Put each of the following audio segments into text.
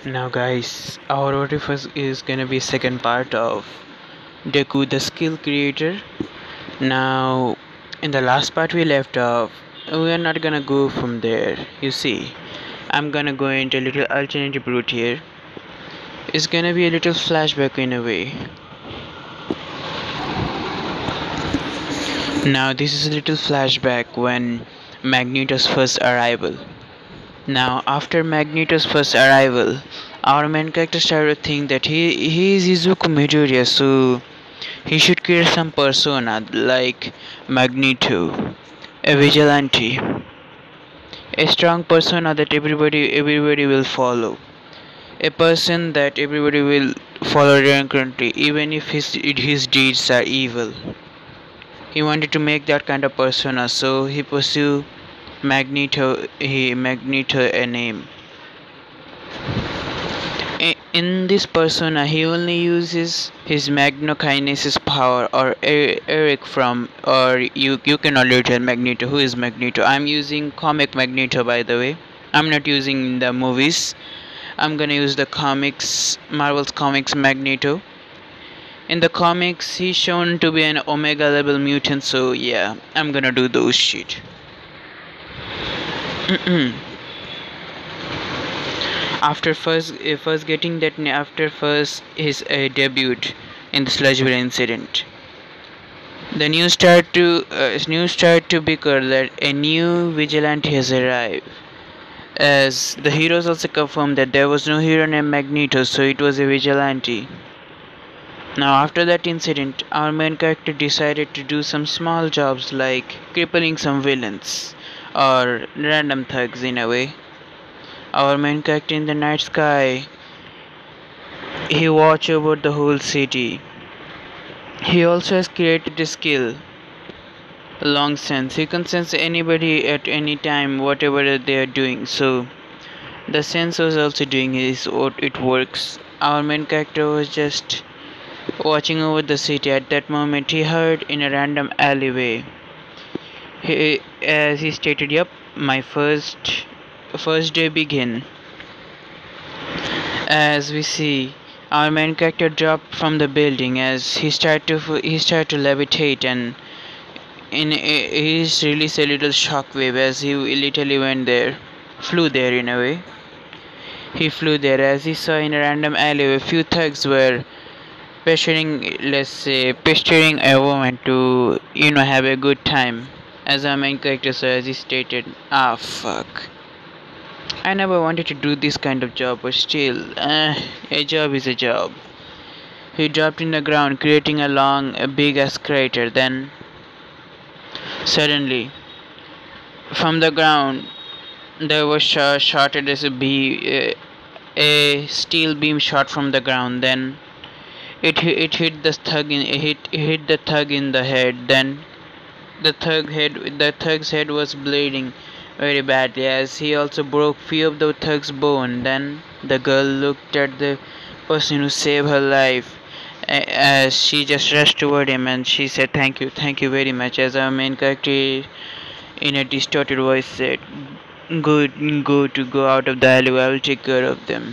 Now guys, our is gonna be second part of Deku the skill creator. Now in the last part we left off, we are not gonna go from there. You see, I'm gonna go into a little alternative route here. It's gonna be a little flashback in a way. Now this is a little flashback when Magneto's first arrival. Now, after Magneto's first arrival, our main character started to think that he is Izuku Midoriya, so he should create some persona like Magneto, a vigilante, a strong persona that everybody will follow, a person that everybody will follow recurrently, even if his deeds are evil. He wanted to make that kind of persona, so he pursued Magneto a name. In this persona, he only uses his magnokinesis power, or Eric from, or you can already tell Magneto. Who is Magneto? I'm using comic Magneto, by the way. I'm not using the movies. I'm gonna use the comics, Marvel's comics Magneto. In the comics, he's shown to be an Omega level mutant, so yeah, I'm gonna do those shit. After first getting that after first his debut in the Sludgeville incident, the news started to bicker that a new vigilante has arrived, as the heroes also confirmed that there was no hero named Magneto, so it was a vigilante. Now after that incident, our main character decided to do some small jobs like crippling some villains or random thugs in a way. Our main character in the night sky, he watch over the whole city. He also has created a skill, long sense. He can sense anybody at any time, whatever they are doing. So the sense was also doing his what it works. Our main character was just watching over the city. At that moment, he heard in a random alleyway. As he stated, "Yep, my first day begin." As we see, our main character dropped from the building as he started to levitate, and he released a little shockwave as he literally flew there in a way. He flew there as he saw in a random alleyway a few thugs were pestering a woman to have a good time. As our main character saw, as he stated, "Ah, fuck. I never wanted to do this kind of job, but still, a job is a job." He dropped in the ground, creating a big ass crater. Then, suddenly, from the ground, there was shorted as a steel beam shot from the ground. Then, it hit the thug in the head. Then, the thug's head was bleeding very badly as he also broke few of the thug's bone. Then the girl looked at the person who saved her life, as she just rushed toward him and she said, thank you very much." As our main character in a distorted voice said, go out of the alleyway, I will take care of them."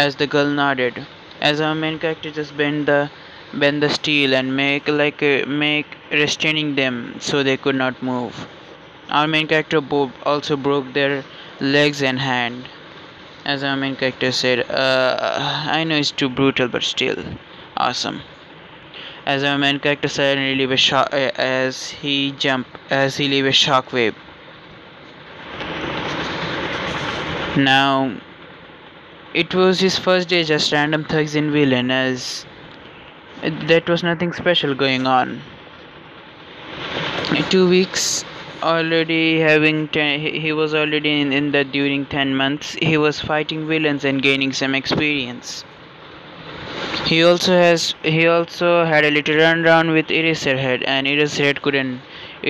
As the girl nodded, as our main character just bend the steel and make restraining them so they could not move. Our main character also broke their legs and hand. As our main character said, "I know it's too brutal, but still, awesome." As our main character suddenly leave a shock as he leave a shockwave. Now, it was his first day, just random thugs and villain, as that was nothing special going on. 2 weeks already he was already in that during 10 months he was fighting villains and gaining some experience. He also had a little run around with Eraserhead, and Eraserhead couldn't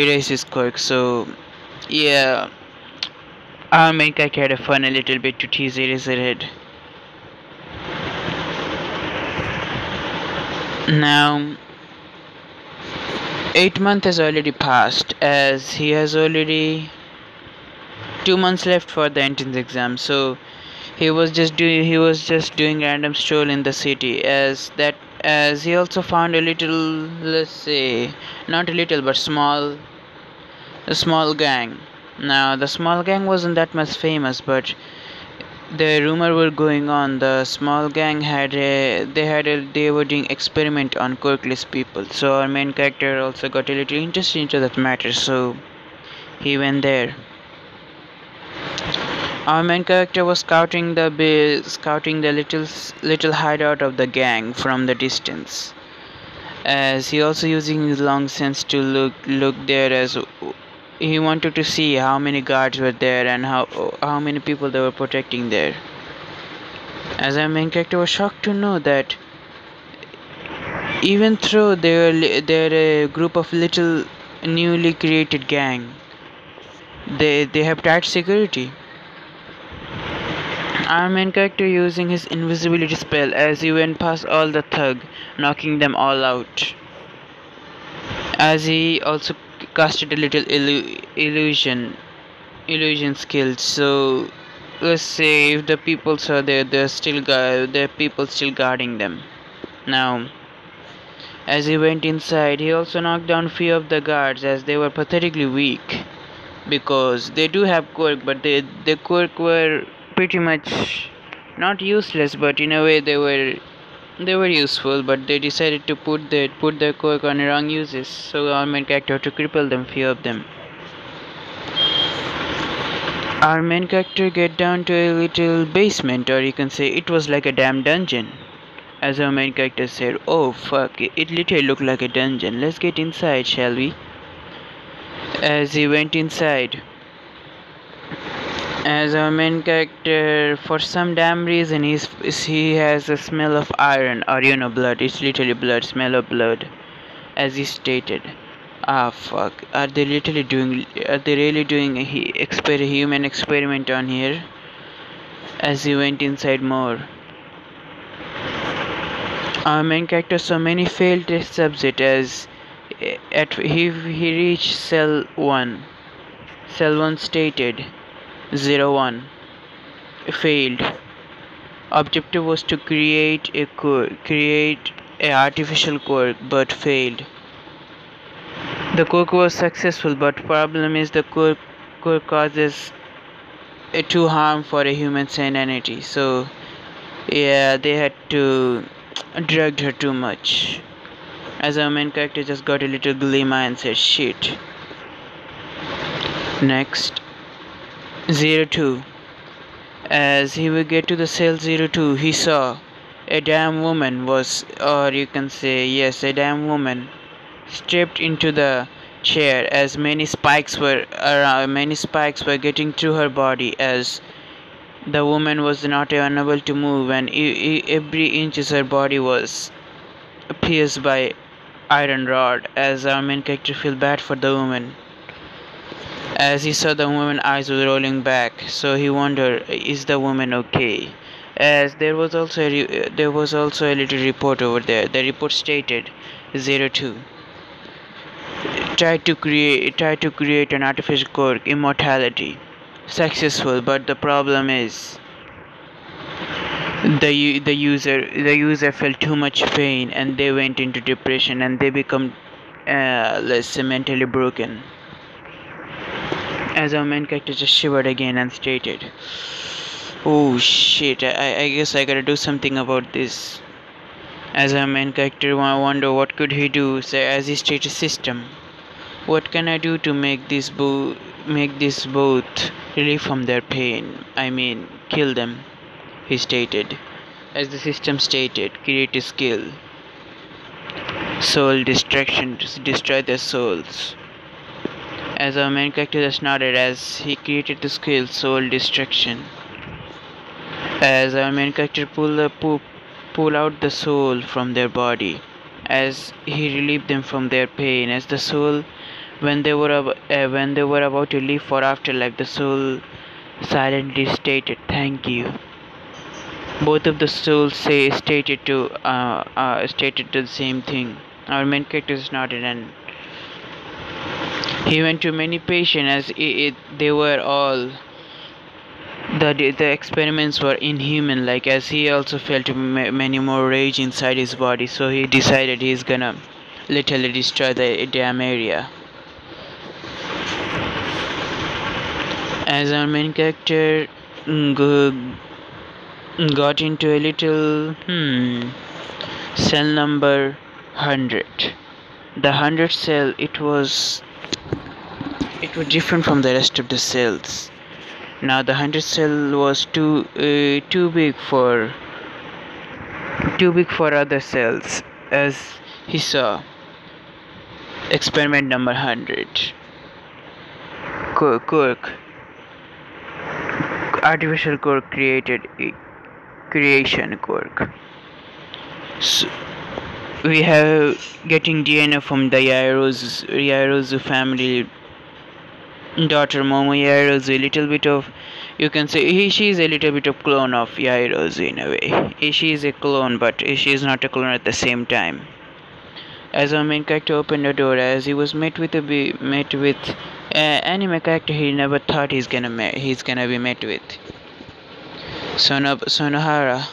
erase his quirk, so yeah, our main character had a fun a little bit to tease Eraserhead. Now 8 months has already passed, as he has already 2 months left for the entrance exam, so He was just doing random stroll in the city, as he also found a little, let's say, not a little but a small gang. Now the small gang wasn't that much famous, but the rumor were going on. The small gang they were doing experiment on quirkless people. So our main character also got a little interested into that matter. So he went there. Our main character was scouting the little hideout of the gang from the distance, as he also using his long sense to look there, as he wanted to see how many guards were there and how many people they were protecting there. As our main character was shocked to know that even though they're a group of little newly created gang, they have tight security. Our main character using his invisibility spell as he went past all the thug, knocking them all out. As he also casted a little illusion skill. So let's say if the people saw there are people still guarding them. Now, as he went inside, he also knocked down few of the guards as they were pathetically weak, because they do have quirk, but the quirk were pretty much not useless, but in a way they were useful, but they decided to put their quirk on wrong uses. So our main character had to cripple them, few of them. Our main character get down to a little basement, or you can say it was like a damn dungeon. As our main character said, "Oh fuck, it literally looked like a dungeon. Let's get inside, shall we?" As he went inside, as our main character, for some damn reason, he has a smell of iron, or blood. It's literally blood, smell of blood, as he stated. Ah fuck, are they really doing a human experiment on here? As he went inside more, our main character saw many failed test subjects, as he reached cell 1. Cell 1 stated 01 failed. Objective was to create a artificial quirk, but failed. The quirk was successful, but problem is the quirk causes a too harm for a human sanity. So yeah, they had to drugged her too much. As our main character just got a little glimmer and said shit. Next, 02. As he would get to the cell 02, he saw a damn woman was, or you can say, yes, a damn woman stepped into the chair, as many spikes were getting through her body, as the woman was not unable to move, and every inch of her body was pierced by iron rod. As our main character felt bad for the woman, as he saw the woman's eyes were rolling back, so he wondered, is the woman okay? As there was also a little report over there. The report stated 02 tried to create an artificial quirk, immortality, successful, but the problem is the user felt too much pain, and they went into depression, and they become let's say mentally broken. As our main character just shivered again and stated, "Oh shit, I guess I gotta do something about this." As our main character wonder what could he do, so as he stated system. What can I do to make this both relief from their pain? I mean, kill them, he stated. As the system stated, create a skill. Soul distraction, to destroy their souls. As our main character just nodded as he created the skill soul destruction. As our main character pull out the soul from their body, as he relieved them from their pain, as the soul, when they were about to leave for afterlife, the soul silently stated, "Thank you." Both of the souls stated to the same thing. Our main character is nodded, and he went to many patients, as The experiments were inhuman, like, as he also felt many more rage inside his body, so he decided he's gonna literally destroy the damn area. As our main character got into a little cell number 100. The 100 cell, it was different from the rest of the cells. Now the 100 cell was too big for other cells, as he saw experiment number 100. Quirk, artificial quirk creation quirk. So we have getting DNA from the Yaoruzu family daughter Momo Yaoruzu. A little bit of, you can say she is a little bit of clone of Yaoruzu in a way. She is a clone, but she is not a clone at the same time. As our main character opened the door, as he was met with anime character he never thought he's gonna be met with, Sonohara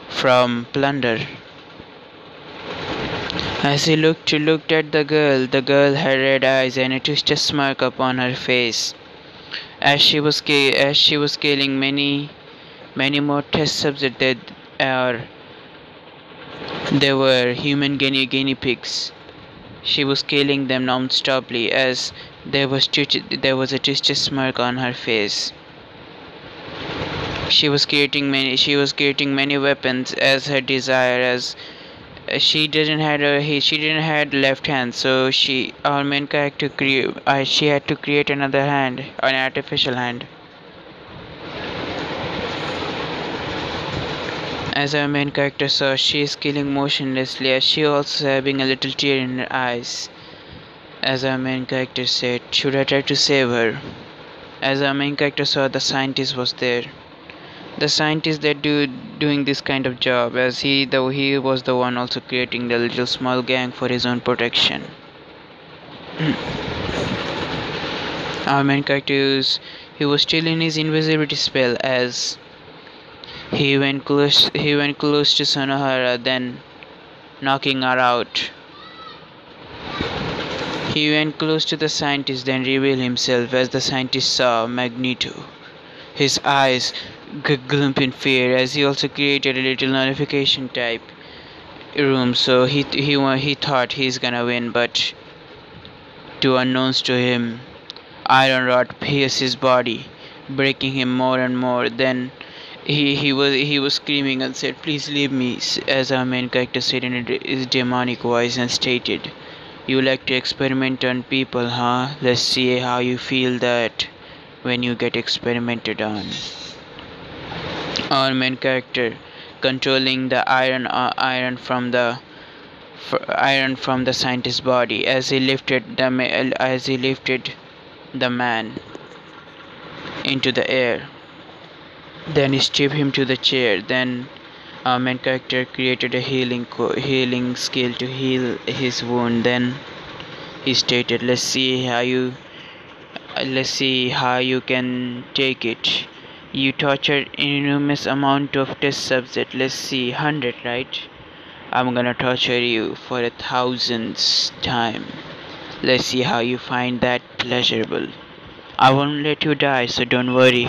from Plunder. As he looked at the girl had red eyes and a twisted smirk upon her face. As she was killing many more test subjects that they were human guinea pigs. She was killing them non-stoply, as there was a twisted smirk on her face. She was creating many weapons as her desire, as she didn't had left hand, so our main character she had to create another hand, an artificial hand. As our main character saw, she is killing motionlessly, as she also having a little tear in her eyes. As our main character said, should I try to save her? As our main character saw, the scientist was there. The scientist that doing this kind of job, as he was the one also creating the little small gang for his own protection. Our main character he was still in his invisibility spell, as he went close to Sonohara, then knocking her out. He went close to the scientist, then revealed himself, as the scientist saw Magneto. His eyes glump in fear, as he also created a little nullification type room, so he thought he's gonna win, but to unknowns to him, iron rod pierced his body, breaking him more and more. Then he was screaming and said, "Please leave me," as our main character said in his demonic voice, and stated, "You like to experiment on people, huh? Let's see how you feel that when you get experimented on." Our main character, controlling the iron from the scientist's body, as he lifted the man into the air, then he stripped him to the chair. Then our main character created a healing skill to heal his wound. Then he stated, let's see how you can take it. You tortured enormous amount of test subject. Let's see, 100, right? I'm gonna torture you for 1,000th time. Let's see how you find that pleasurable. I won't let you die, so don't worry.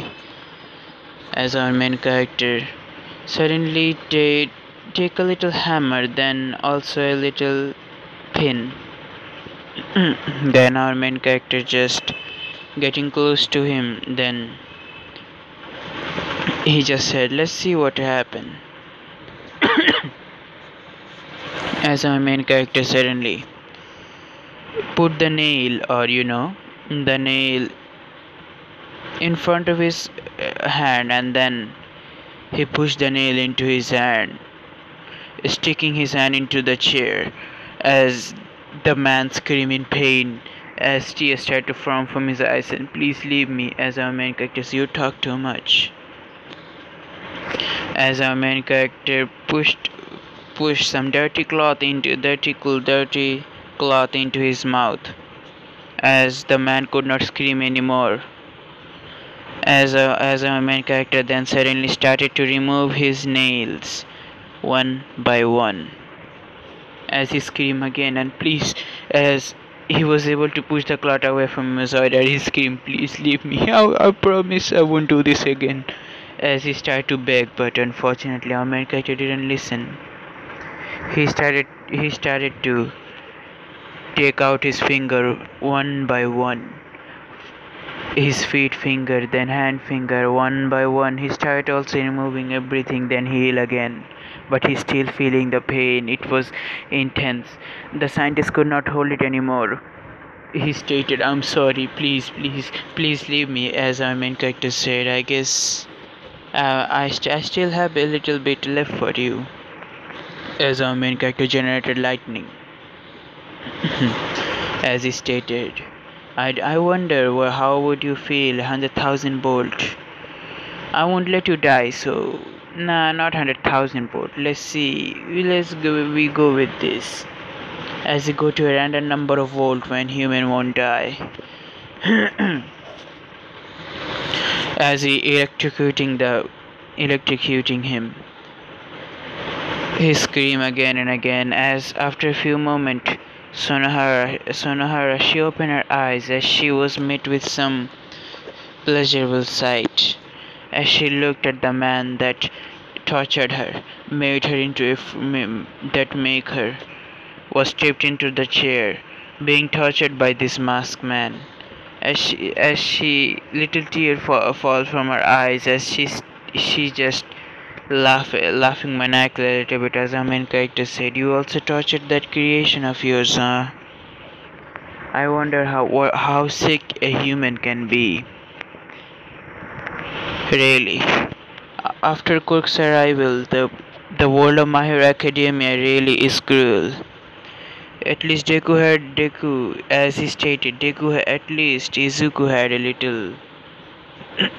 As our main character suddenly take a little hammer, then also a little pin. Then our main character just getting close to him, then he just said, let's see what happened. As our main character suddenly put the nail, or the nail in front of his hand, and then he pushed the nail into his hand, sticking his hand into the chair, as the man screamed in pain, as tears started to form from his eyes, and please leave me. As our main character said, you talk too much. As our main character pushed some dirty cloth into his mouth, as the man could not scream anymore. as our main character then suddenly started to remove his nails one by one as he screamed again and please as he was able to push the clot away from his eye and he screamed please leave me I promise I won't do this again as he started to beg but unfortunately our main character didn't listen. He started to take out his finger one by one, his feet finger, then hand finger, one by one. He started also removing everything, then heal again. But he's still feeling the pain. It was intense. The scientist could not hold it anymore. He stated, I'm sorry, please, please, please leave me, as our main character said. I guess I still have a little bit left for you, as our main character generated lightning. As he stated, I wonder how would you feel 100,000 volt. I won't let you die, so nah, not 100,000 volt. Let's see, we go with this. As you go to a random number of volt when human won't die. As he electrocuting him. He screamed again and again as after a few moments Sonohara she opened her eyes as she was met with some pleasurable sight. As she looked at the man that tortured her, made her into that make her was stripped into the chair, being tortured by this masked man. As she little tear falls from her eyes as she just laughing maniacally a little bit as our main character said, "You also tortured that creation of yours, huh? I wonder how sick a human can be." Really, after Kurk's arrival, the world of My Hero Academia really is cruel. At least as he stated, at least Izuku had a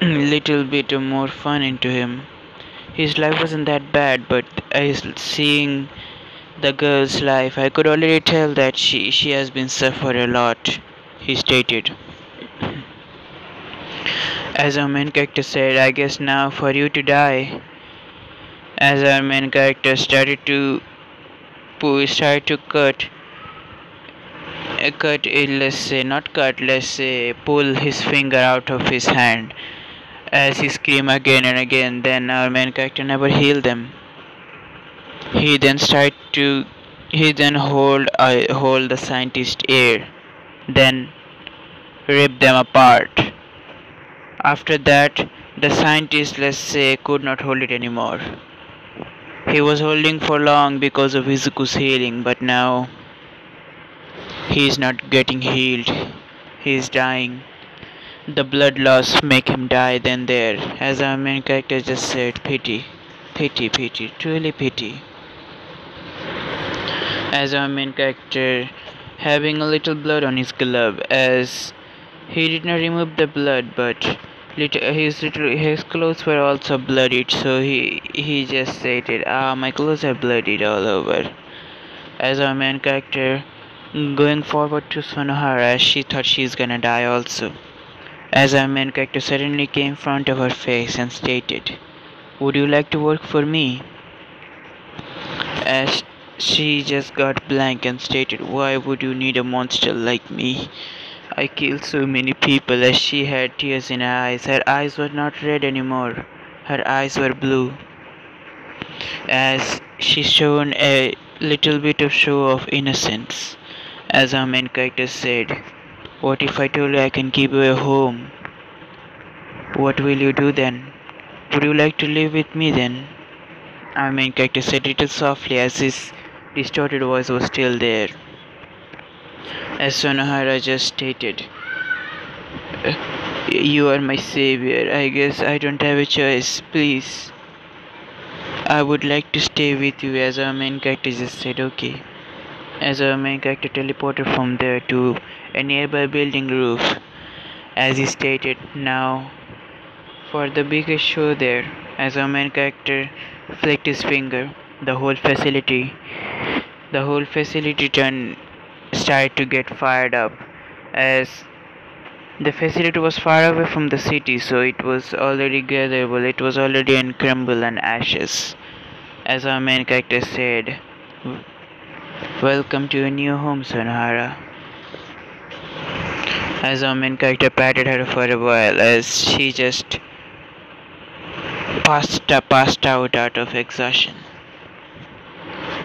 little bit of more fun into him. His life wasn't that bad, but seeing the girl's life, I could already tell that she has been suffered a lot, he stated. As our main character said, I guess now for you to die. As our main character started to cut, let's say, pull his finger out of his hand. As he screamed again and again, then our main character never healed them. He then hold the scientist ear, then rip them apart. After that, the scientist, let's say, could not hold it anymore. He was holding for long because of Izuku's healing, but now he is not getting healed. He is dying. The blood loss make him die then there. As our main character just said, pity, pity, pity, truly pity. As our main character having a little blood on his glove, as he did not remove the blood, but his clothes were also bloodied, so he just stated, my clothes are bloodied all over. As our main character going forward to Sonohara as she thought she's gonna die also. As our main character suddenly came in front of her face and stated, "Would you like to work for me?" As she just got blank and stated, "Why would you need a monster like me? I killed so many people." As she had tears in her eyes. Her eyes were not red anymore. Her eyes were blue. As she shown a little bit of show of innocence. As our main character said, "What if I told you I can give you a home? What will you do then? Would you like to live with me then?" Our main character said little softly as his distorted voice was still there. As Sonohara just stated, "You are my savior. I guess I don't have a choice. Please. I would like to stay with you." As our main character just said, "Okay." As our main character teleported from there to a nearby building roof. As he stated, "Now for the biggest show there." As our main character flicked his finger, the whole facility started to get fired up as The facility was far away from the city, so it was already gatherable. It was already in crumble and ashes. As our main character said, "Welcome to your new home, Sonohara." As our main character patted her for a while, as she just passed out of exhaustion.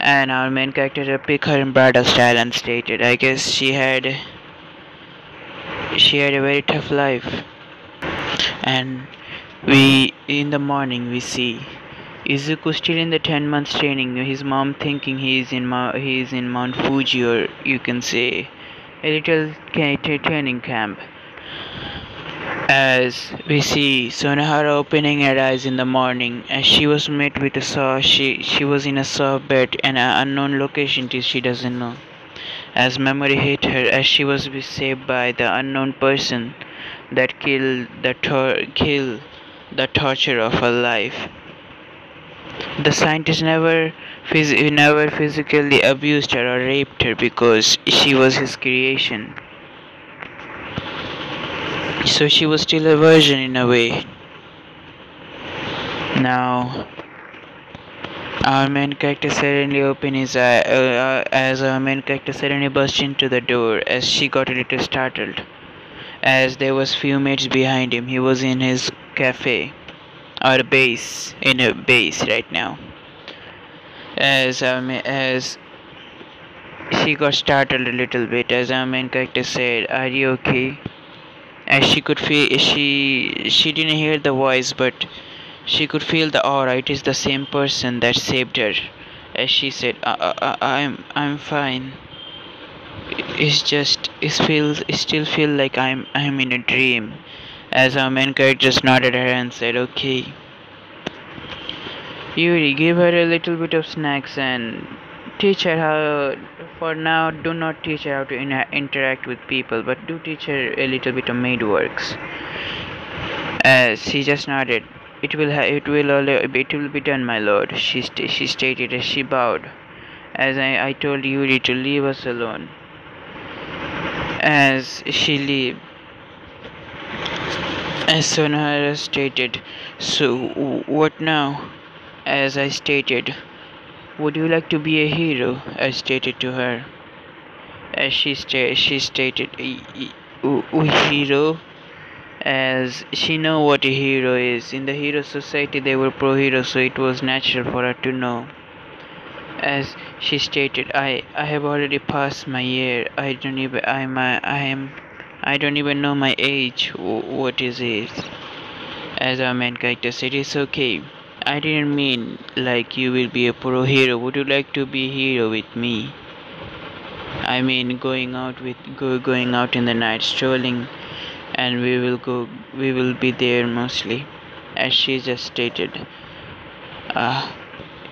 And our main character picked her in bridal style and stated, "I guess she had a very tough life." And we in the morning we see Izuku still in the 10 months training. His mom thinking he is in Mount Fuji, or you can say a little training camp. As we see Sonohara opening her eyes in the morning, as she was met with a she was in a soft bed in an unknown location she doesn't know. As memory hit her, as she was saved by the unknown person that killed the torture of her life. The scientist never physically abused her or raped her because she was his creation. So she was still a virgin in a way. Now, our main character suddenly opened his eye as our main character suddenly burst into the door as she got a little startled. As there was few mates behind him, he was in his cafe or base in a base right now. As she got startled a little bit, as our main character said, "Are you okay?" As she could feel, she didn't hear the voice, but she could feel the aura. It is the same person that saved her. As she said, I'm fine. It still feel like I'm in a dream." As our main character just nodded her and said, "Okay." Yuri, give her a little bit of snacks and teach her how. For now, do not teach her how to interact with people, but do teach her a little bit of maid works. As she just nodded, it will be done, my lord," she stated as she bowed. "As I told Yuri to leave us alone." As she left, as Sonohara stated, "So, what now?" As I stated, "Would you like to be a hero?" I stated to her. As she stated, Hero?" As she know what a hero is. In the hero society they were pro-hero, so it was natural for her to know. As she stated, I have already passed my year. I don't even know my age. What is it?" As our main character said, "It's okay. I didn't mean like you will be a pro hero. Would you like to be a hero with me? I mean going out in the night, strolling, and we will be there mostly." As she just stated, uh,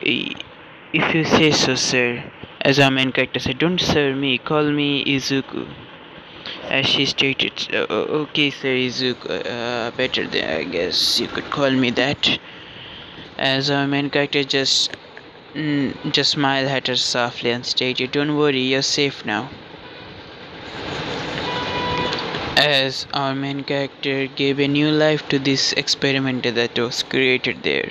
if you say so, sir." As our main character said, "Don't sir me, call me Izuku." As she stated, "Okay, sir, Izuku, better than I guess you could call me that." As our main character just smiled at her softly and stated, "Don't worry, you're safe now." As our main character gave a new life to this experiment that was created there.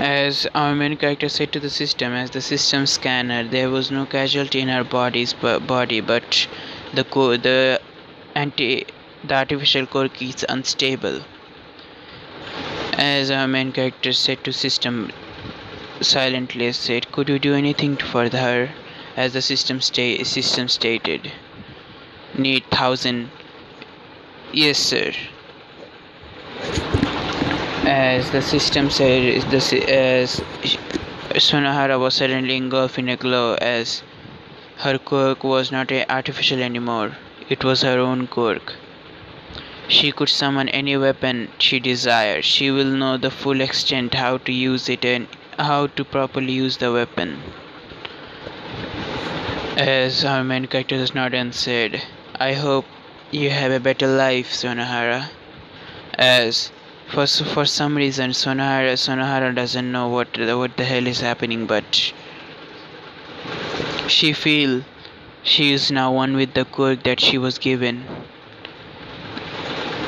As our main character said to the system, as the system scanner, there was no casualty in her body, but the anti the artificial core is unstable. As our main character said to system silently said, "Could you do anything for her?" As the system stated, "Need 1,000. Yes, sir." As the system said, as Sonohara was suddenly engulfed in a glow, as her quirk was not artificial anymore. It was her own quirk. She could summon any weapon she desired. She will know the full extent how to use it and how to properly use the weapon. As our main character nodded and said, "I hope you have a better life, Sonohara." As for some reason Sonohara doesn't know what the hell is happening, but she She is now one with the quirk that she was given,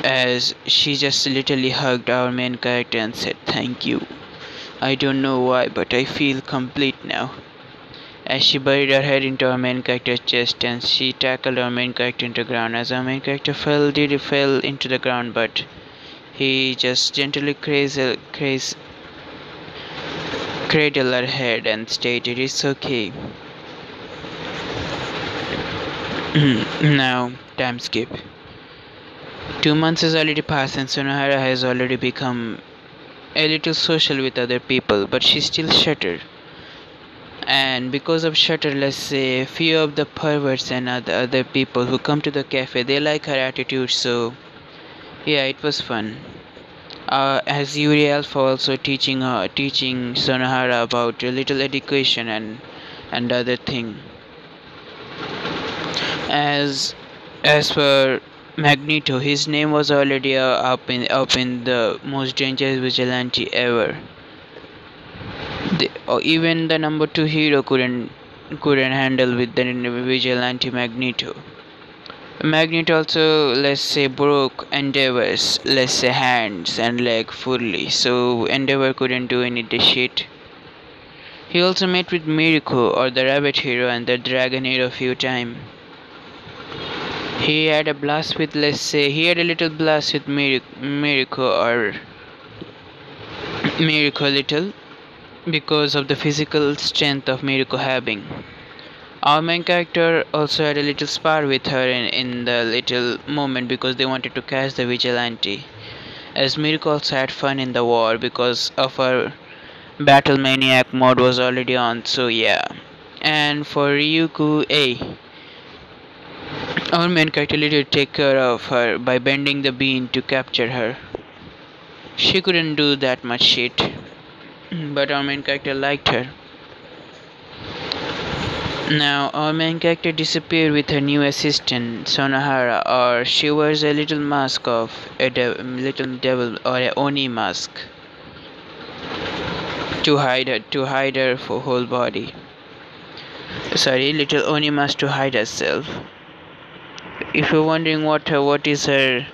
as she just literally hugged our main character and said thank you. I don't know why, but I feel complete now. As she buried her head into our main character's chest and she tackled our main character into the ground. As our main character fell into the ground, but he just gently cradled her head and stated, "It's okay." Now, time skip. 2 months has already passed and Sonohara has already become a little social with other people, but she's still shuttered. And because of Shutter, let's say, few of the perverts and other people who come to the cafe, they like her attitude, so yeah, it was fun. As Yuri Alpha also teaching Sonohara about a little education and other thing. As for Magneto, his name was already up in the most dangerous vigilante ever. Even the number two hero couldn't handle with the vigilante Magneto. Magneto also, let's say, broke Endeavor's, let's say, hands and leg fully, so Endeavor couldn't do any of the shit. He also met with Miracle, or the Rabbit Hero, and the Dragon Hero a few times. He had a blast with, let's say, he had a little blast with Miracle or Miracle Little, because of the physical strength of Miracle having. Our main character also had a little spar with her in the little moment because they wanted to catch the vigilante. As Miracle also had fun in the war because of her battle maniac mode was already on, so yeah. And for Ryuko A, our main character literally take care of her by bending the bean to capture her. She couldn't do that much shit, but our main character liked her. Now, our main character disappeared with her new assistant, Sonohara, or she wears a little mask of a little devil or a Oni mask to hide her whole body. Sorry, little Oni mask to hide herself. If you're wondering what is her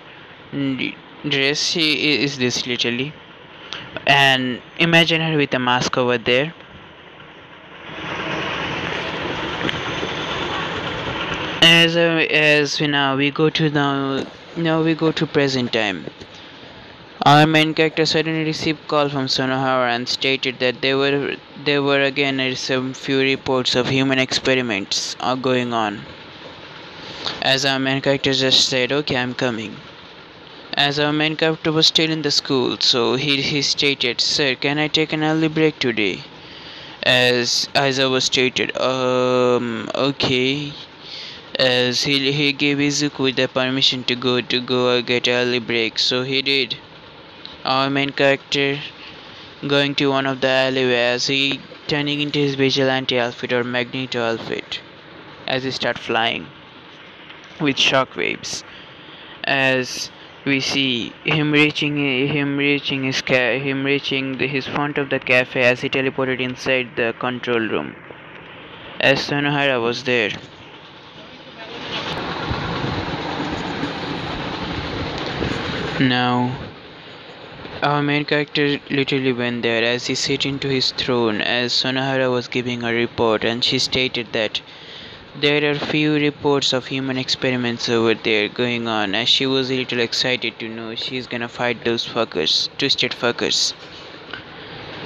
dress, she is this literally, and imagine her with a mask over there. As we now we go to present time. Our main character suddenly received call from Sonohara and stated that there were again some few reports of human experiments are going on. As our main character just said, "Okay, I'm coming." As our main character was still in the school, so he stated, "Sir, can I take an early break today?" As I was stated, okay. As he gave Izuku the permission to go get early break, so he did. Our main character going to one of the alleyways, he turning into his vigilante outfit or Magneto outfit as he start flying with shockwaves. As we see him reaching his front of the cafe as he teleported inside the control room. As Sonohara was there. Now, our main character literally went there as he sat into his throne as Sonohara was giving a report, and she stated that there are few reports of human experiments over there going on, as she was a little excited to know she's gonna fight those fuckers, twisted fuckers.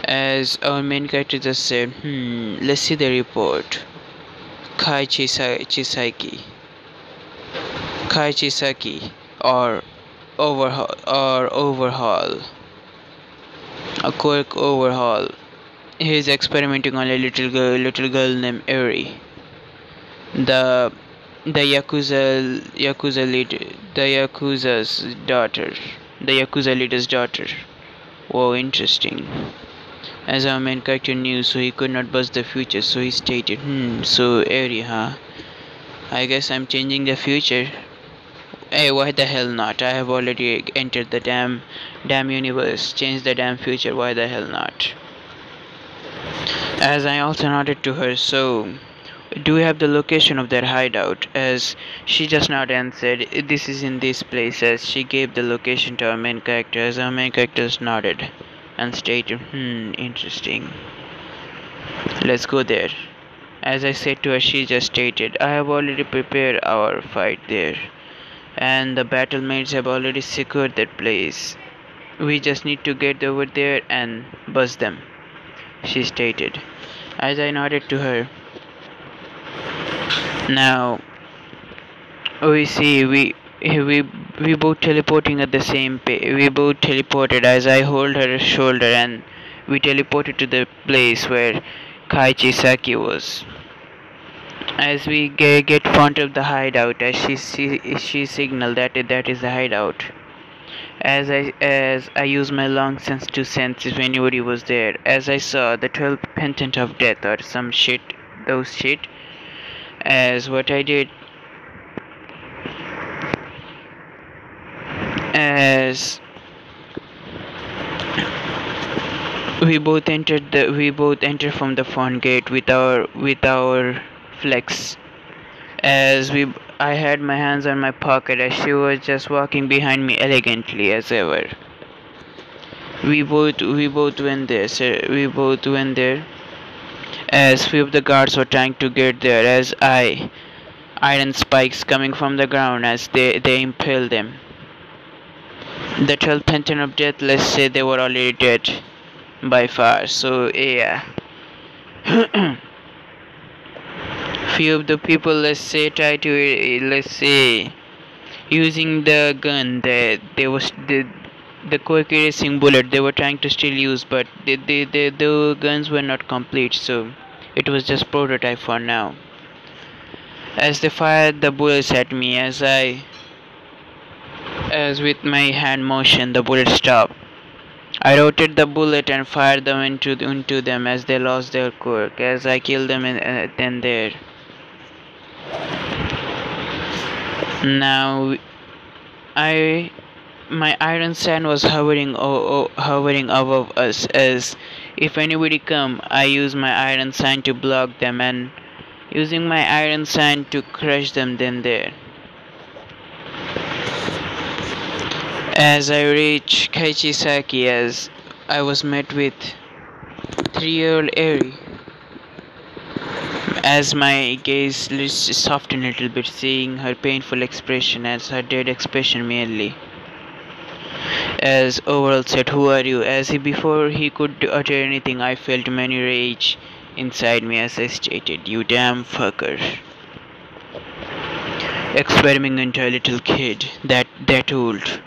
As our main character just said, let's see the report. Kai Chisaki. Kai Chisaki or overhaul. A quirk overhaul. He is experimenting on a little girl named Eri. The Yakuza's daughter. The Yakuza leader's daughter. Whoa, interesting. As our main character knew, so he could not buzz the future, so he stated, so Eri, huh? I guess I'm changing the future. Hey, why the hell not? I have already entered the damn universe. Change the damn future, why the hell not? As I also nodded to her, so Do you have the location of their hideout? As she just nodded and said, this is in this place, as she gave the location to our main character, as our main character nodded and stated, interesting. Let's go there. As I said to her, she just stated, I have already prepared our fight there, and the battlemates have already secured that place. We just need to get over there and buzz them, she stated. As I nodded to her, now we see we both teleporting at the same pace. We both teleported as I hold her shoulder and we teleported to the place where Kaichi Saki was. As we get front of the hideout, as she signaled that is the hideout. As I use my long sense to sense if anybody was there. As I saw the 12th pendant of death or some shit, those shit. As what I did, as we both entered from the front gate with our flex. As we I had my hands on my pocket as she was just walking behind me elegantly as ever. We both went there, sir. We both went there as few of the guards were trying to get there as iron spikes coming from the ground as they impaled them. The 12th Pentagon of Death, let's say they were already dead by far, so yeah. Few of the people, let's say, try to, let's say, using the gun that they was the quick erasing bullet they were trying to still use, but the guns were not complete, so it was just prototype for now. As they fired the bullets at me, as with my hand motion the bullet stopped. I rotated the bullet and fired them into them as they lost their quirk. As I killed them then there. Now, my iron sand was hovering above us. As if anybody come, I use my iron sand to block them and using my iron sand to crush them then there. As I reached Kaichisaki, as I was met with 3-year-old Eri. As my gaze softened a little bit, seeing her painful expression as her dead expression merely. As Overall said, who are you? As before he could utter anything, I felt many rage inside me as I stated, you damn fucker. Experimenting a little kid, that old.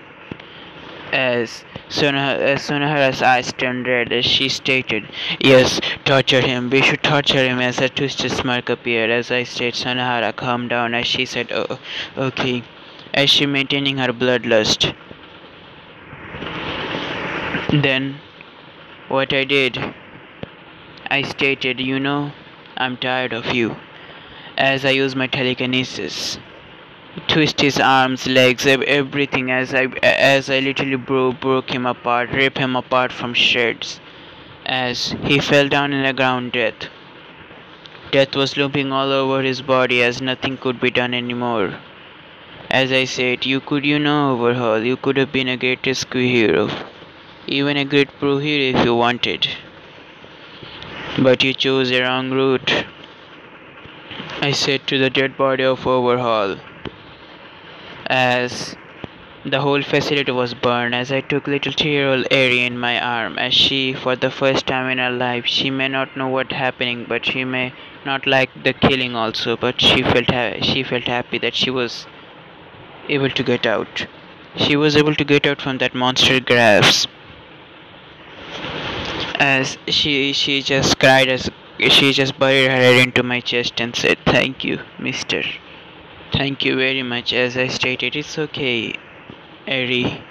As Sunohara's eyes turned red as she stated, yes, torture him, we should torture him. As a twisted smirk appeared as I said, Sunohara, calm down. As she said, oh, okay, as she maintaining her bloodlust. Then, what I did, I stated, you know, I'm tired of you. As I used my telekinesis. Twist his arms, legs, everything as I literally broke him apart, ripped him apart from shreds. As he fell down in the ground, death was looping all over his body as nothing could be done anymore. As I said, you know, Overhaul, you could have been a great rescue hero, even a great pro hero if you wanted, but you chose a wrong route. I said to the dead body of Overhaul. As the whole facility was burned, as I took little 3-year-old Eri in my arm, as she, for the first time in her life, she may not know what's happening, but she may not like the killing also, but she felt happy that she was able to get out. She was able to get out from that monster grasp. As she just cried, as she just buried her head into my chest and said, thank you, mister. Thank you very much. As I stated, it's okay, Eri.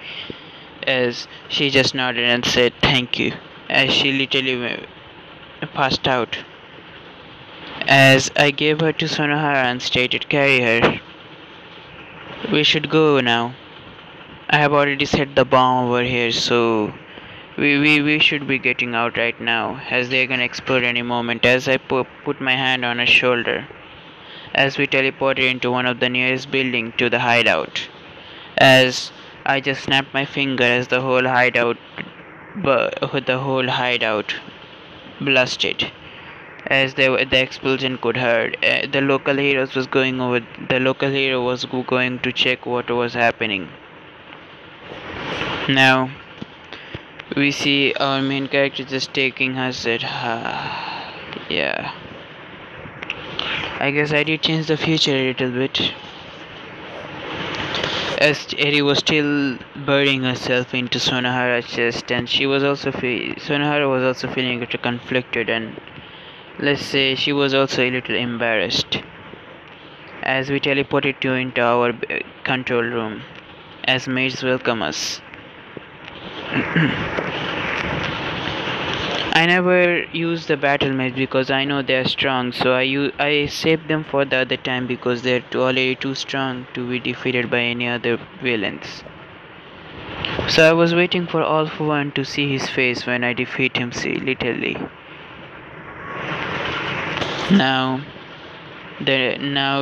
As she just nodded and said thank you. As she literally passed out. As I gave her to Sunohara and stated, carry her. We should go now. I have already set the bomb over here, so we should be getting out right now, as they're gonna explode any moment. As I put my hand on her shoulder. as we teleported into one of the nearest building to the hideout. As I just snapped my finger as the whole hideout blasted. As the explosion could heard, the local hero was going to check what was happening. Now we see our main character just taking her said, yeah. I guess I did change the future a little bit. As Eri was still burying herself into Sonohara's chest, and Sonohara was also feeling a little conflicted, and let's say she was also a little embarrassed. As we teleported to into our control room, as maids welcome us. I never use the battle maids because I know they are strong, so I save them for the other time because they're already too strong to be defeated by any other villains. So I was waiting for All For One to see his face when I defeat him, see, literally. Now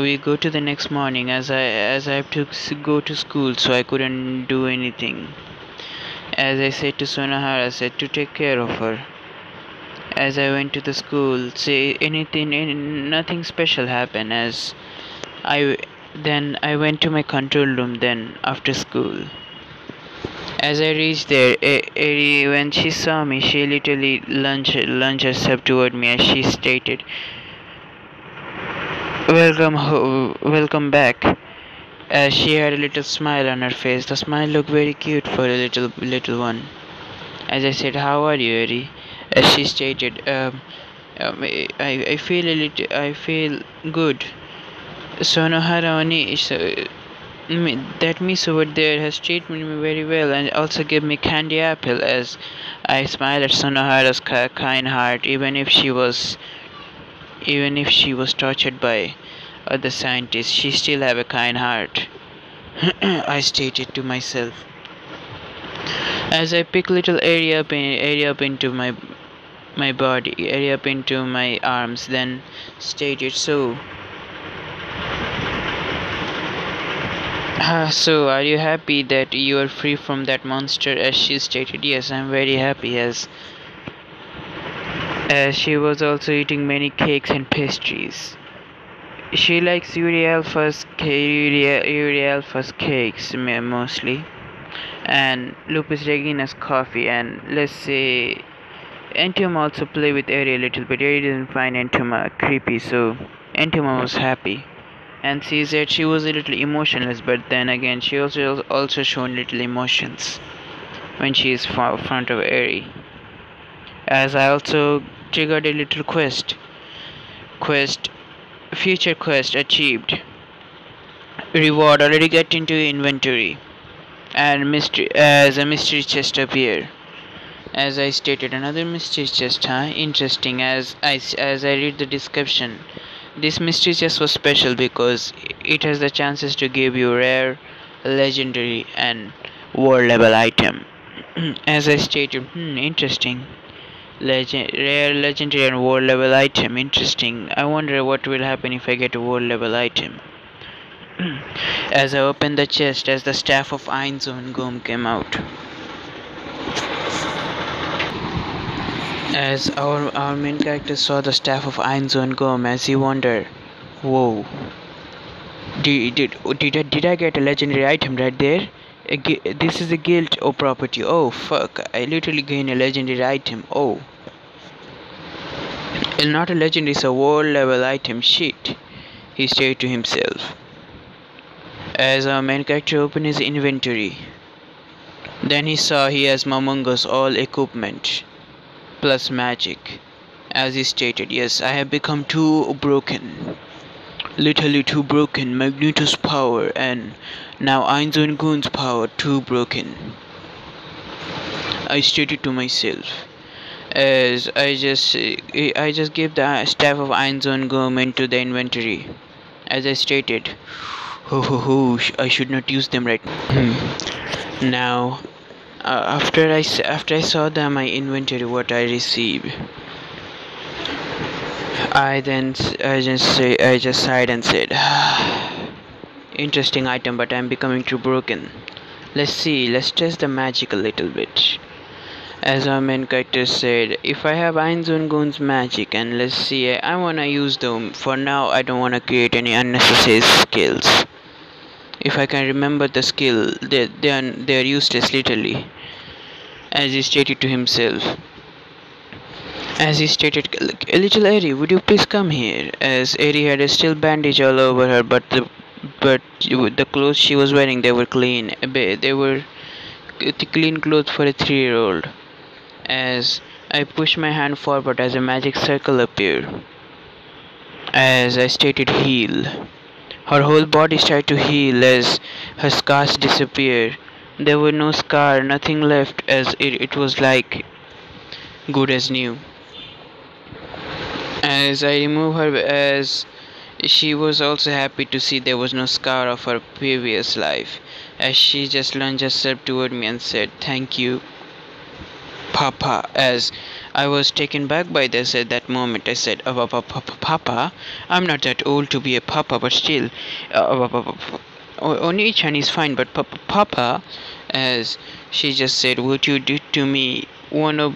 we go to the next morning as I have to go to school, so I couldn't do anything. As I said to Sonohara, I said to take care of her. As I went to the school, nothing special happened. As I went to my control room then after school. As I reached there, when she saw me, she literally lunged herself toward me as she stated, welcome back. As she had a little smile on her face. The smile looked very cute for a little one. As I said, how are you, Eri? As she stated, I feel good. Sonohara Oni, that miss over there has treated me very well and also gave me candy apple. As I smiled at Sonohara's kind heart, even if she was tortured by other scientists, she still have a kind heart. I stated to myself. As I pick little area up into my body, area up into my arms, then stated, so are you happy that you are free from that monster? As she stated, yes, I'm very happy. As she was also eating many cakes and pastries. She likes Yuri Alpha's cakes mostly, and Lupus Regina's coffee, and let's say Entium also play with Eri a little bit. Eri didn't find Entium creepy, so Entium was happy. And she said she was a little emotionless, but then again she also shown little emotions when she is in front of Eri. As I also triggered a little future quest achieved. Reward already get into inventory, and as a mystery chest appear. As I stated, another mystery chest, interesting. As I read the description, this mystery chest was special because it has the chances to give you rare, legendary, and world level item. As I stated, interesting. Rare, legendary, and world level item. Interesting. I wonder what will happen if I get a world level item. As I opened the chest, as the staff of Einzone Gom came out. As our main character saw the staff of Einzone Gom, as he wondered, whoa, did I get a legendary item right there? This is a guild or property. Oh fuck, I literally gained a legendary item. Oh, not a legendary, it's a world level item. Shit, he said to himself. As our main character opened his inventory, then he saw he has Momongo's all equipment plus magic. As he stated, yes, I have become too broken. Literally too broken. Magneto's power and now Einzone Goon's power too broken. I stated to myself. As I just gave the staff of Einzone Goom into the inventory. As I stated, I should not use them right now. After I saw my inventory, what I received, I just sighed and said, interesting item, but I'm becoming too broken. Let's see, let's test the magic a little bit. As our main character said, if I have Ainzungun's magic, and let's see, I wanna use them. For now, I don't wanna create any unnecessary skills. If I can remember the skill, they are useless literally. As he stated to himself. As he stated, little Eri, would you please come here? As Eri had a still bandage all over her, but the clothes she was wearing, they were clean. They were the clean clothes for a 3-year-old. As I pushed my hand forward as a magic circle appeared. As I stated heal. Her whole body started to heal as her scars disappeared. There were no scar, nothing left, as it was like good as new. As I removed her, as she was also happy to see there was no scar of her previous life, as she just lunged herself toward me and said, "Thank you, Papa." As I was taken back by this at that moment, I said, Papa, I'm not that old to be a papa, but still, Oni-chan is fine, but Papa, as she just said, what you did to me, one of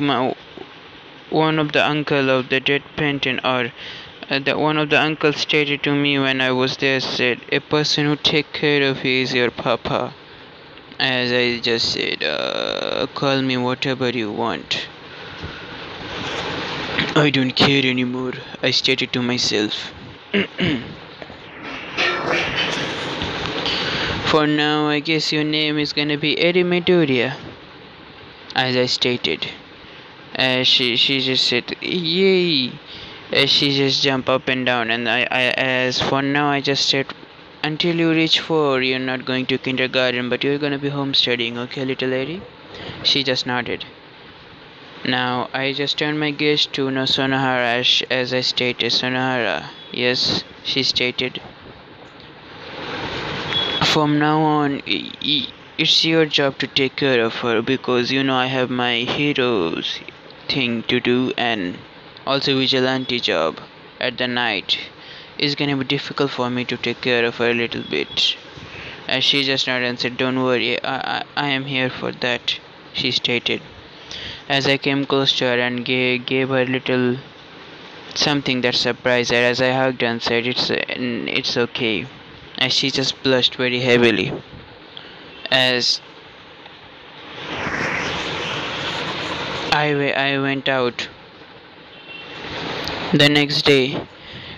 the uncle of the dead painting, or one of the uncles stated to me when I was there, said, a person who take care of you is your papa. As I just said, call me whatever you want. I don't care anymore, I stated to myself. For now, I guess your name is gonna be Eri Midoriya. As I stated. She just said, yay. She just jumped up and down, and as for now, I just said, until you reach 4, you're not going to kindergarten, but you're gonna be home studying, okay, little lady? She just nodded. Now, I just turned my gaze to Sonohara as I stated, Sonohara. Yes, she stated. From now on, it's your job to take care of her, because I have my heroes thing to do, and also vigilante job at the night. It's gonna be difficult for me to take care of her a little bit. As she just nodded and said, don't worry, I am here for that, she stated. As I came close to her and gave her a little something that surprised her, as I hugged her and said, it's okay. As she just blushed very heavily. As I went out. The next day,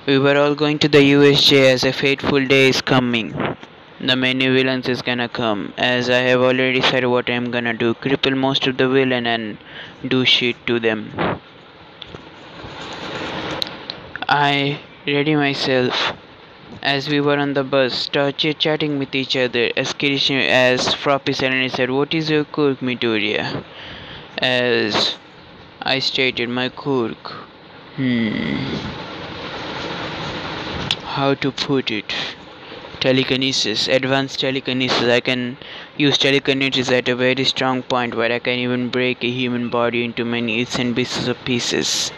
we were all going to the USJ as a fateful day is coming. The many villains is gonna come, as I have already said what I'm gonna do, cripple most of the villain and do shit to them. I ready myself. As we were on the bus, chatting with each other, as Froppy suddenly said, what is your quirk, Midoriya? As I stated my quirk. How to put it? Telekinesis, advanced telekinesis. I can use telekinesis at a very strong point where I can even break a human body into many bits and pieces of pieces.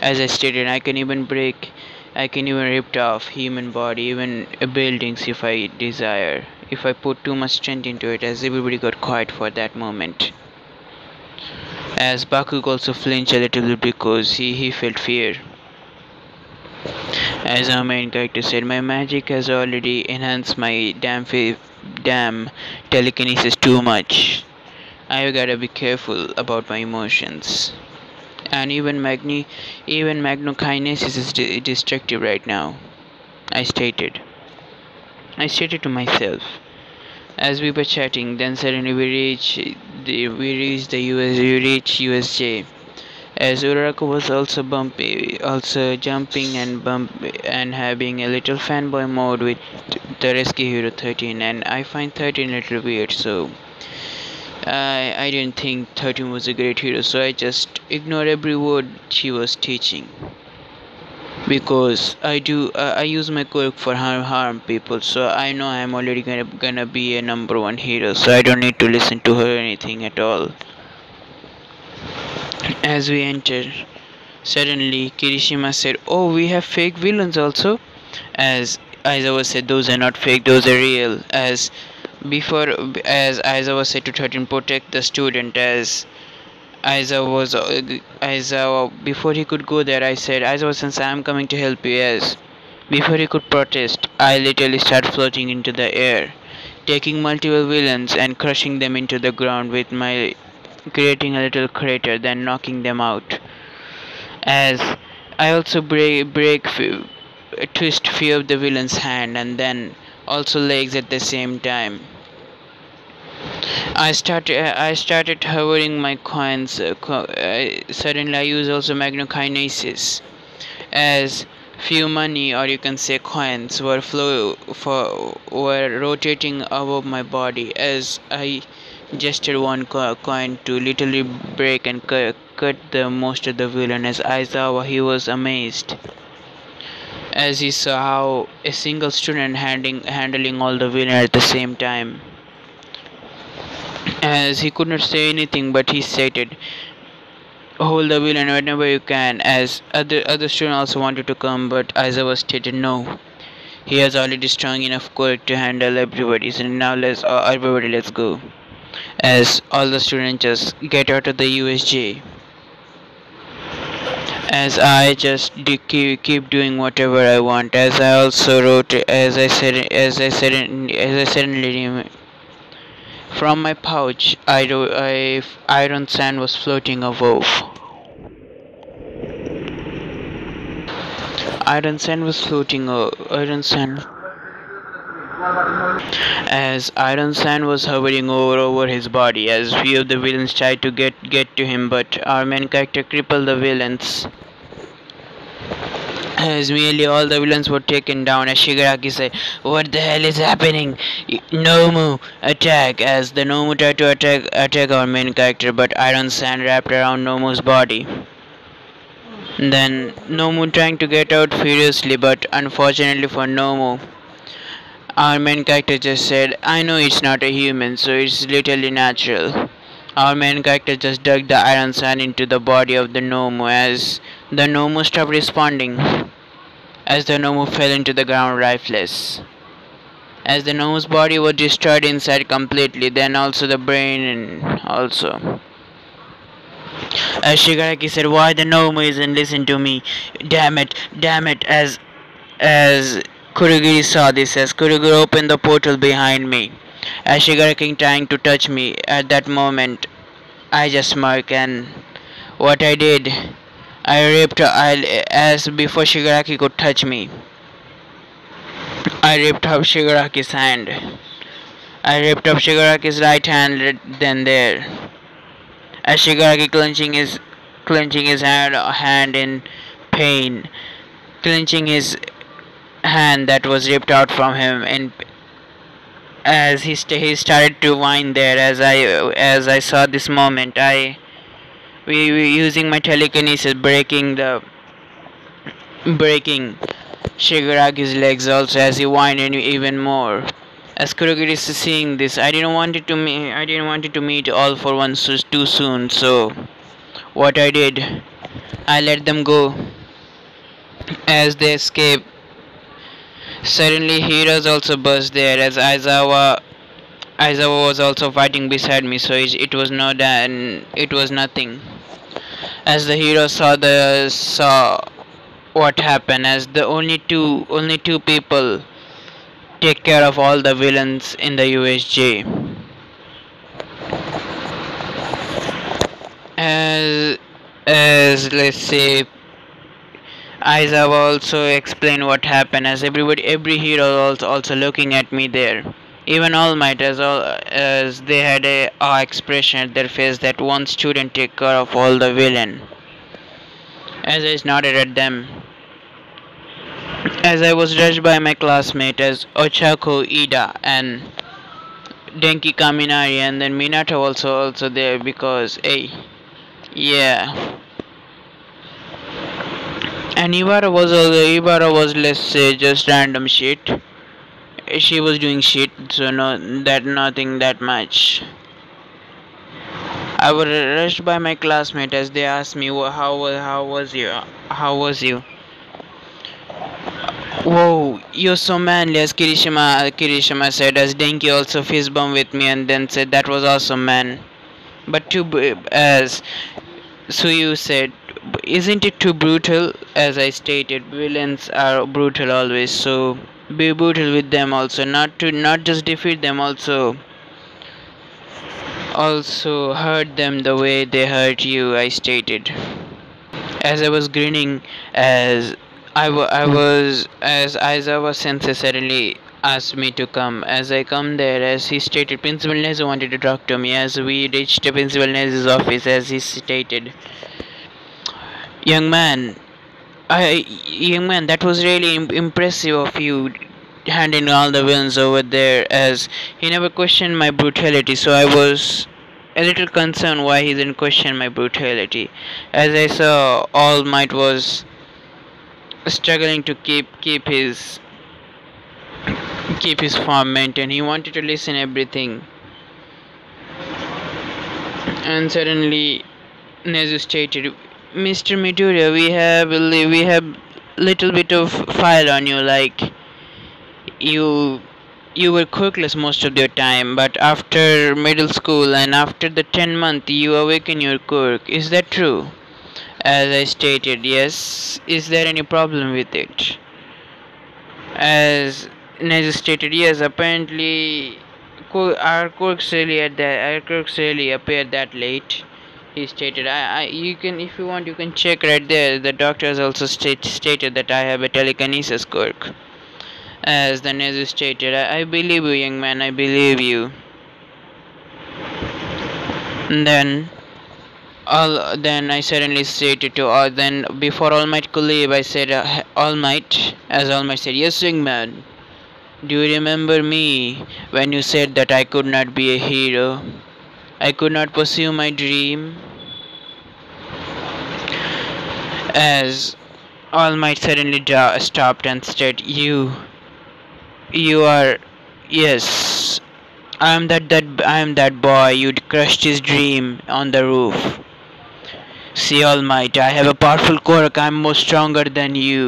As I stated, I can even rip off human body, even buildings if I desire. If I put too much strength into it, as everybody got quiet for that moment. As Bakug also flinched a little bit because he felt fear. As our main character said, my magic has already enhanced my damn telekinesis too much. I gotta be careful about my emotions. And even magnokinesis is destructive right now. I stated to myself. As we were chatting, then suddenly we reached USJ. As Uraraka was also jumping and having a little fanboy mode with the Rescue Hero 13, and I find 13 a little weird, so I didn't think 13 was a great hero, so I just ignored every word she was teaching. Because I use my quirk for harm people, so I know I'm already gonna be a number 1 hero, so I don't need to listen to her or anything at all. As we entered, Suddenly, Kirishima said, "Oh, we have fake villains also." As Aizawa said, "Those are not fake; those are real." Before, as Aizawa said to 13, "Protect the student." Aizawa, before he could go there, I said, "Aizawa, since I am coming to help you," as before he could protest, I literally start floating into the air, taking multiple villains and crushing them into the ground with my creating a little crater, then knocking them out. As I also twist few of the villain's hand and then also legs at the same time. I started hovering my coins. Suddenly, I use also magnokinesis, as few money or you can say coins were rotating above my body as I gestured one coin to literally break and cut the most of the villain. As Aizawa, he was amazed as he saw how a single student handling all the villain at the same time. As he could not say anything, but he stated, "Hold the villain whenever you can." As other students also wanted to come, but Aizawa stated no. He has already strong enough courage to handle everybody. So now let's go. As all the students just get out of the USJ. As I just keep doing whatever I want. As I also wrote, as I said in Lyrium, from my pouch, iron sand was floating above. Iron sand was floating. Iron sand. As iron sand was hovering over his body, as few of the villains tried to get to him, but our main character crippled the villains. As nearly all the villains were taken down, as Shigaraki said, "What the hell is happening? Nomu, attack!" As the Nomu tried to attack our main character, but iron sand wrapped around Nomu's body. Then Nomu trying to get out furiously, but unfortunately for Nomu, our main character just said, "I know it's not a human, so it's literally natural." Our main character just dug the iron sand into the body of the Nomu as the Nomu stopped responding. As the Nomu fell into the ground lifeless. As the Nomu's body was destroyed inside completely, then also the brain also. As Shigaraki said, "Why the Nomu isn't listening to me? Damn it," as Kurogiri saw this, as Kurogiri opened the portal behind me. As Shigaraki trying to touch me at that moment, I just smirked, and what I did, as before Shigaraki could touch me, I ripped off Shigaraki's hand. I ripped off Shigaraki's right hand then there. As Shigaraki clenching his hand in pain, clenching his hand that was ripped out from him, and as he started to whine there. As I saw this moment, we were using my telekinesis breaking Shigaraki's legs also as he whined even more. As Kurogiri is seeing this, I didn't want it to meet all for one too soon. So what I did, I let them go as they escaped. Suddenly, heroes also burst there as Aizawa was also fighting beside me. So it was it was nothing. As the hero saw what happened, as the only two people take care of all the villains in the USJ. As let's say, Aizawa also explained what happened, as every hero also looking at me there. Even All Might, as they had a awe expression at their face that one student take care of all the villain. As I nodded at them, as I was rushed by my classmate as Ochako Ida and Denki Kaminari, and then Minato also there because hey, yeah. And Ibara was, let's say, just random shit. She was doing shit, so nothing that much. I was rushed by my classmate as they asked me, how was you?" "Whoa, you're so manly," as Kirishima said, as Denki also fist bumped with me and then said, "That was awesome, man." But as Suyu said, "Isn't it too brutal?" As I stated, villains are brutal always, so be brutal with them also. Not just defeat them, also hurt them the way they hurt you, I stated. As I was grinning, as I was as Aizawa sensei suddenly asked me to come. As I come there, as he stated, Principal Nezu wanted to talk to me. As we reached Principal Nezu's office, as he stated, "Young man, young man, that was really impressive of you, handing all the villains over there." As he never questioned my brutality, so I was a little concerned why he didn't question my brutality. As I saw, All Might was struggling to keep his form maintained. He wanted to listen everything, and suddenly Nezu stated, "Mr. Midoriya, we have little bit of file on you. Like you you were quirkless most of your time, but after middle school and after the 10 month, you awaken your quirk. Is that true?" As I stated, "Yes." "Is there any problem with it?" As Nezu stated, "Yes, apparently our quirks really appear that late." He stated, you can, if you want, you can check right there. The doctor has also stated that I have a telekinesis quirk." As the Nezu stated, I believe you, young man, I believe you." And then I suddenly stated to then before All Might could leave, I said, "All Might," as All Might said, "Yes, young man. Do you remember me when you said that I could not be a hero? I could not pursue my dream?" As All Might suddenly stopped and said, You are, yes, I am that boy you'd crushed his dream on the roof. See, All Might, I have a powerful quirk. I'm more stronger than you."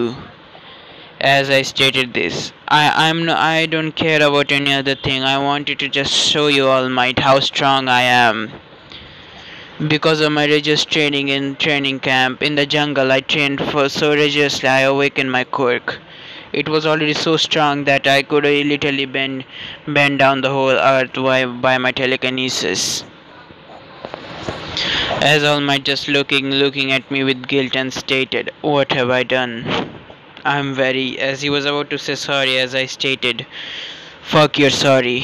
As I stated this, I don't care about any other thing. I wanted to just show you, All Might, how strong I am. Because of my religious training in training camp in the jungle, I trained for so religiously I awakened my quirk. It was already so strong that I could literally bend down the whole earth by my telekinesis. As All Might just looking at me with guilt and stated, "What have I done?" I'm very, as he was about to say sorry, as I stated, "Fuck your sorry.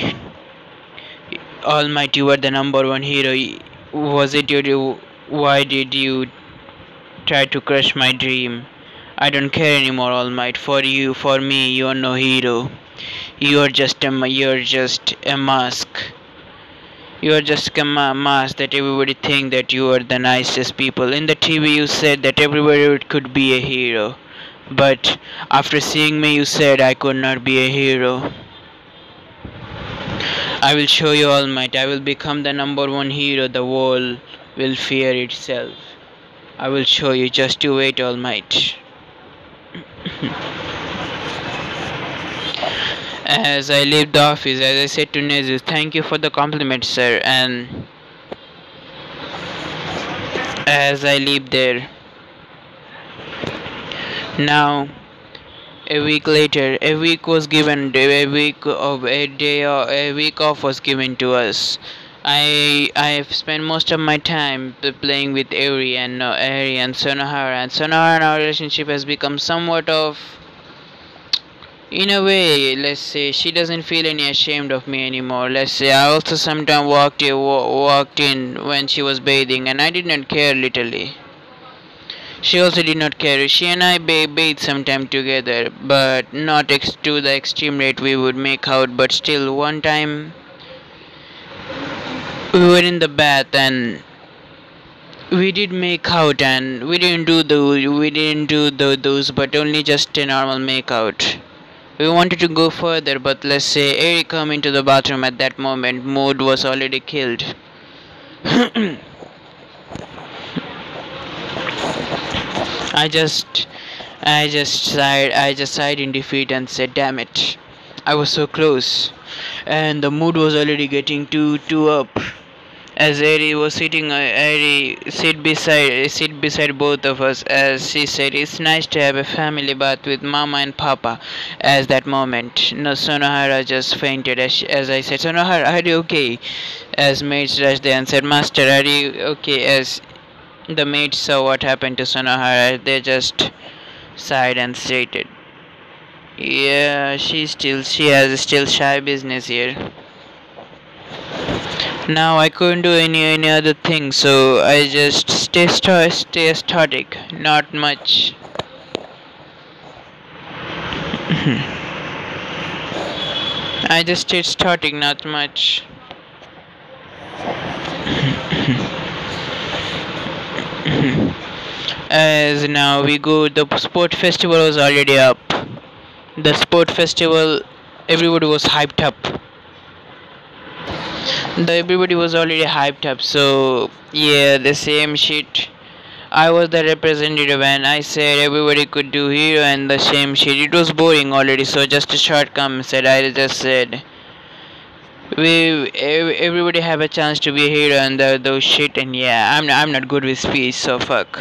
All Might, you were the number one hero. Was it you? Why did you try to crush my dream? I don't care anymore, All Might. For you, for me, you're no hero. You're just a mask. You're just a mask that everybody think that you are the nicest people. In the TV, you said that everybody could be a hero. But after seeing me, you said I could not be a hero. I will show you, All Might. I will become the number one hero the world will fear itself. I will show you. Just to wait, All Might." As I left the office, as I said to Nezu, "Thank you for the compliment, sir." And as I leave there, now a week later, a week off was given to us. I've spent most of my time playing with Eri and Sonohara, and our relationship has become somewhat of, in a way, let's say, she doesn't feel any ashamed of me anymore. Let's say I also sometimes walked in when she was bathing, and I did not care literally. She also did not care. She and I bathed sometime together, but not to the extreme rate we would make out. But still, one time we were in the bath and we did make out, and we didn't do those, but only just a normal make out. We wanted to go further, but let's say Eri come into the bathroom at that moment. Mood was already killed. I just I just sighed in defeat and said, "Damn it! I was so close." And the mood was already getting too up. As Eri was sitting, Eri sit beside both of us. As she said, "It's nice to have a family bath with Mama and Papa." As that moment, no, Sonohara just fainted. As I said, "Sonohara, are you okay?" As maids rushed there and said, "Master, are you okay?" As the maids saw what happened to Sonohara, they just sighed and stated, "Yeah, she has still shy business here." Now I couldn't do any other thing, so I just stay static, not much. I just stayed static, not much. As now we go, the sport festival was already up. The sport festival, everybody was hyped up. Everybody was already hyped up, so yeah, the same shit. I was the representative and I said everybody could do hero and the same shit. It was boring already, so just a short comment said, I just said everybody have a chance to be a hero and those shit, and yeah, I'm not good with speech, so fuck.